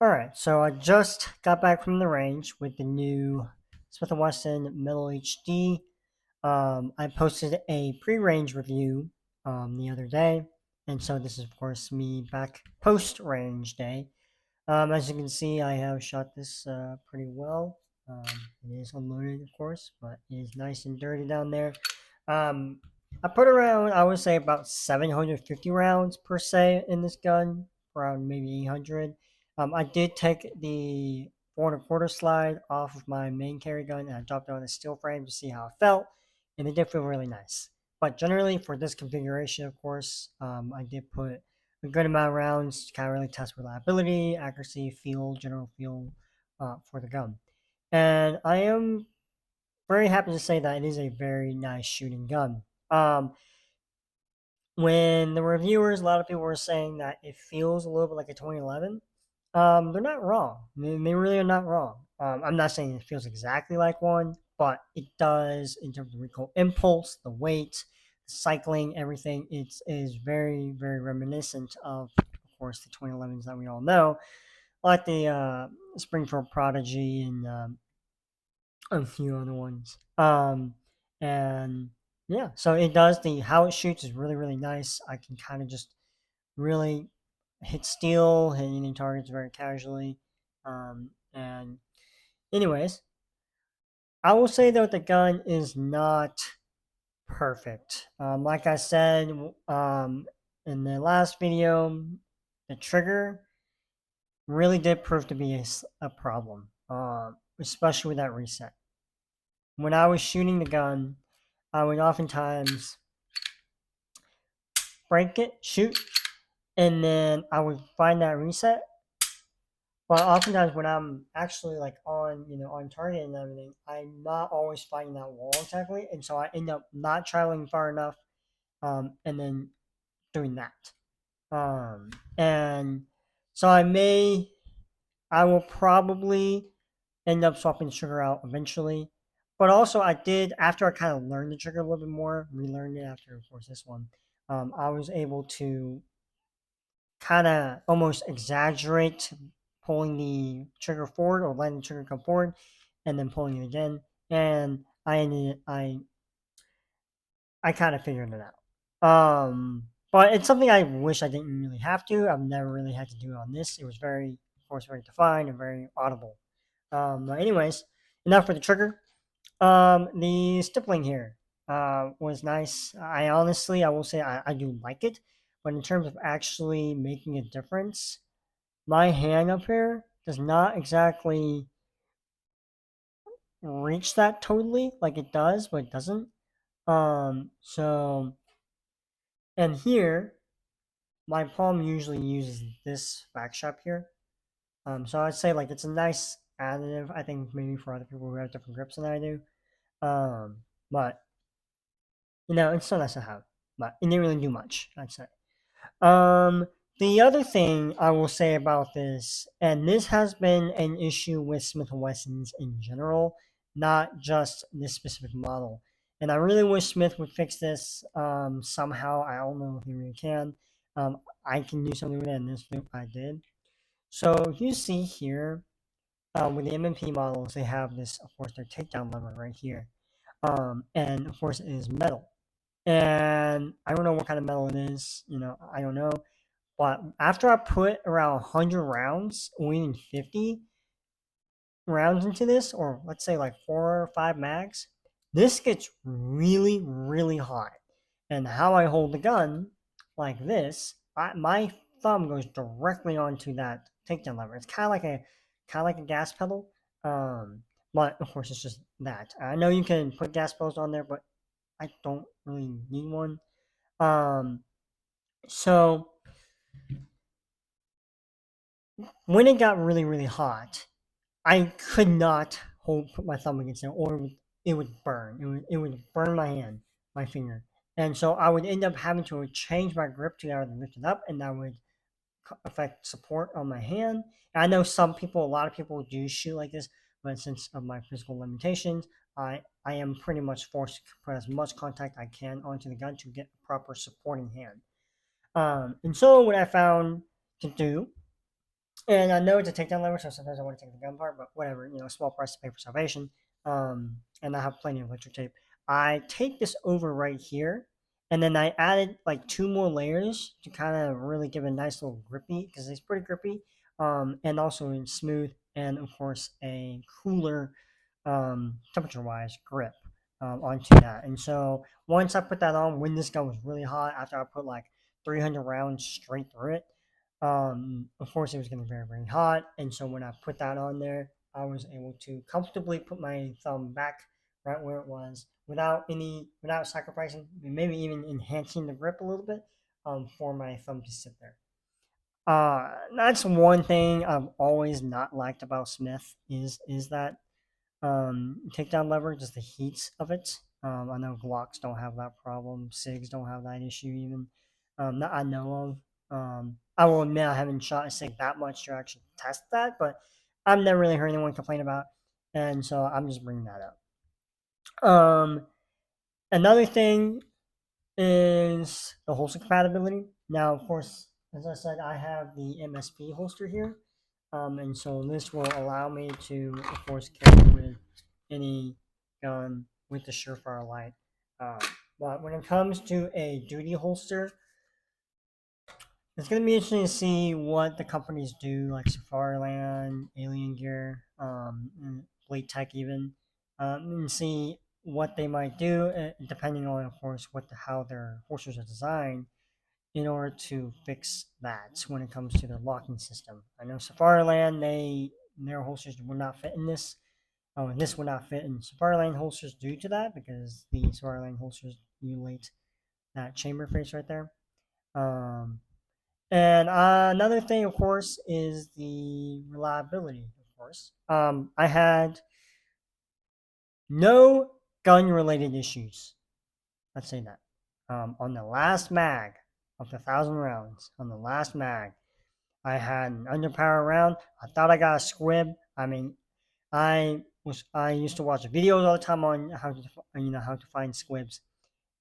Alright, so I just got back from the range with the new Smith& Wesson Metal HD. I posted a pre-range review the other day, and so this is of course me back post-range day. As you can see, I have shot this pretty well. Um, it is unloaded, of course, but it is nice and dirty down there. Um, I put around, I would say, about 750 rounds per se in this gun, around maybe 800. I did take the 4 1/4 slide off of my main carry gun and I dropped it on a steel frame to see how it felt, and it did feel really nice. But generally, for this configuration, of course, I did put a good amount of rounds to kind of really test reliability, accuracy, feel, general feel for the gun. And I am very happy to say that it is a very nice shooting gun. When the reviewers, a lot of people were saying that it feels a little bit like a 2011. They're not wrong. They really are not wrong. I'm not saying it feels exactly like one, but it does in terms of recoil impulse, the weight, the cycling, everything. It is very, very reminiscent of course, the 2011s that we all know, like the Springfield Prodigy and a few other ones. And yeah, so it does the how it shoots is really, really nice. I can kind of just really hit steel, hit any targets very casually. And anyways, I will say though the gun is not perfect. Like I said in the last video, the trigger really did prove to be a problem, especially with that reset. When I was shooting the gun, I would oftentimes break it, shoot, and then I would find that reset. But oftentimes when I'm actually like on, on target and everything, I'm not always finding that wall exactly, and so I end up not traveling far enough, and then doing that. And so I will probably end up swapping the trigger out eventually. But also, I did after I kind of learned the trigger a little bit more, relearned it after, of course, this one. I was able to kind of almost exaggerate pulling the trigger forward or letting the trigger come forward, and then pulling it again. And I kind of figured it out. But it's something I wish I didn't really have to. I've never really had to do it on this. It was very, of course, very defined and very audible. But anyways, enough for the trigger. The stippling here was nice. I will say I do like it, but in terms of actually making a difference, my hand up here does not exactly reach that totally like it does, but it doesn't. So and here my palm usually uses this back strap here. So I'd say like it's a nice additive. I think maybe for other people who have different grips than I do. Um, but it's so nice to have. But it didn't really do much, I'd say. Um, the other thing I will say about this, and this has been an issue with Smith& Wessons in general, not just this specific model. And I really wish Smith would fix this somehow. I don't know if he really can. I can do something with it, and this loop I did. So you see here, with the MMP models, they have this, of course, their takedown lever right here. And of course, it is metal. And I don't know what kind of metal it is, I don't know. But after I put around 100 rounds, or even 50 rounds into this, or let's say like 4 or 5 mags, this gets really, really hot. And how I hold the gun, like this, my thumb goes directly onto that takedown lever. It's kind of like a gas pedal. Um, but of course, it's just that. I know you can put gas pedals on there, but I don't really need one. Um, so when it got really, really hot, I could not put my thumb against it, or it would burn. It would burn my hand, my finger, and so I would end up having to change my grip to either lift it up, and that would affect support on my hand. And I know a lot of people do shoot like this, but since of my physical limitations, I am pretty much forced to put as much contact I can onto the gun to get a proper supporting hand. And so what I found to do And I know it's a takedown lever, so sometimes I want to take the gun part, but whatever, small price to pay for salvation. And I have plenty of electric tape. I take this over right here, and then I added like two more layers to kind of really give a nice little grippy, because it's pretty grippy, and also in smooth, and of course a cooler, temperature-wise grip onto that. And so once I put that on, when this gun was really hot, after I put like 300 rounds straight through it, of course, it was getting very, very hot, and so when I put that on there, I was able to comfortably put my thumb back right where it was without sacrificing, maybe even enhancing the grip a little bit, for my thumb to sit there. That's one thing I've always not liked about Smith is that takedown lever, just the heat of it. I know Glocks don't have that problem. SIGs don't have that issue even. That I know of. I will admit I haven't shot a SIG that much to actually test that, but I've never really heard anyone complain about, and so I'm just bringing that up. Another thing is the holster compatibility. Now, of course, as I said, I have the MSP holster here, and so this will allow me to, of course, carry with any gun with the Surefire light. Um, but when it comes to a duty holster, it's going to be interesting to see what the companies do, like Safariland, Alien Gear, and Blade Tech even, and see what they might do, depending on, of course, how their holsters are designed in order to fix that when it comes to their locking system. I know Safariland, their holsters would not fit in this. Oh, and this would not fit in Safariland holsters due to that because the Safariland holsters emulate that chamber face right there. Um, and another thing, of course, is the reliability. Of course, I had no gun-related issues. Let's say that. On the last mag of the 1,000 rounds, on the last mag, I had an underpower round. I thought I got a squib. I mean, I used to watch videos all the time on how to find squibs,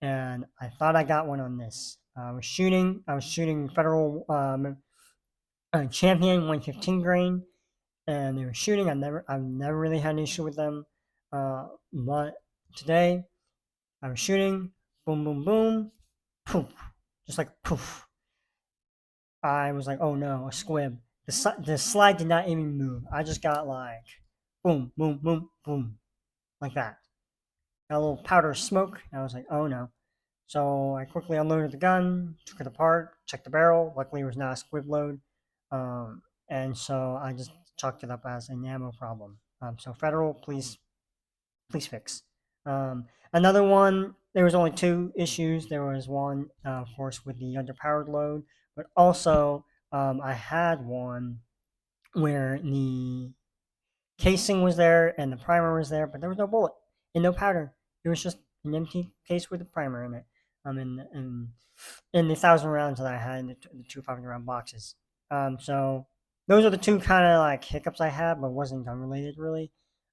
and I thought I got one on this. I was shooting federal champion 115 grain, and they were shooting. I've never really had an issue with them, but today I was shooting, boom, boom, boom, poof, just like poof. I was like, oh no, a squib. The slide did not even move. I just got like boom, boom, boom, boom, like that. Got a little powder of smoke, and I was like, oh no. So I quickly unloaded the gun, took it apart, checked the barrel. Luckily, it was not a squib load, um, and so I just chalked it up as an ammo problem. So federal, please fix. Another one, there was only two issues. There was one, of course, with the underpowered load, but also I had one where the casing was there and the primer was there, but there was no bullet and no powder. It was just an empty case with a primer in it. In the 1,000 rounds that I had in the two 500 round boxes. So those are the two kind of like hiccups I had, but wasn't gun related really.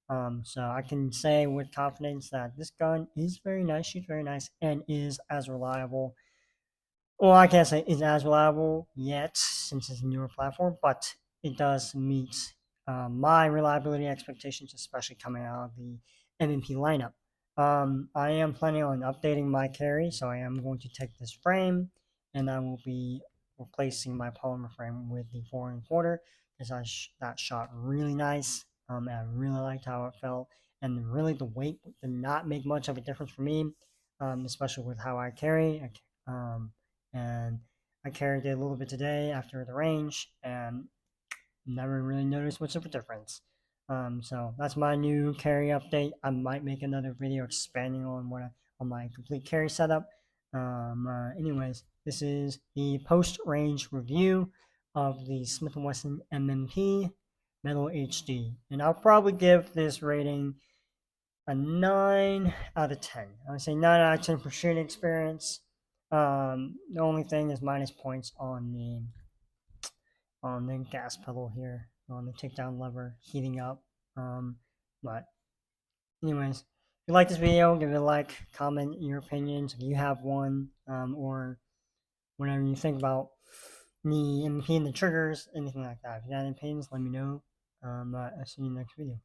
So I can say with confidence that this gun is very nice, shoots very nice, and is as reliable. Well, I can't say it's as reliable yet since it's a newer platform, but it does meet my reliability expectations, especially coming out of the MMP lineup. I am planning on updating my carry, so I am going to take this frame and I will be replacing my polymer frame with the 4 1/4 because that shot really nice. And I really liked how it felt, and really the weight did not make much of a difference for me, especially with how I carry. And I carried it a little bit today after the range, and never really noticed much of a difference. So that's my new carry update. I might make another video expanding on on my complete carry setup. Anyways, this is the post-range review of the Smith & Wesson MMP Metal HD, and I'll probably give this rating a 9 out of 10. I would say 9 out of 10 for shooting experience. The only thing is minus points on the gas pedal here, on the takedown lever heating up. But anyways, if you like this video, give it a like, comment your opinions if you have one, or whatever you think about the in between the triggers, anything like that. If you got any pains, let me know. I'll see you in the next video.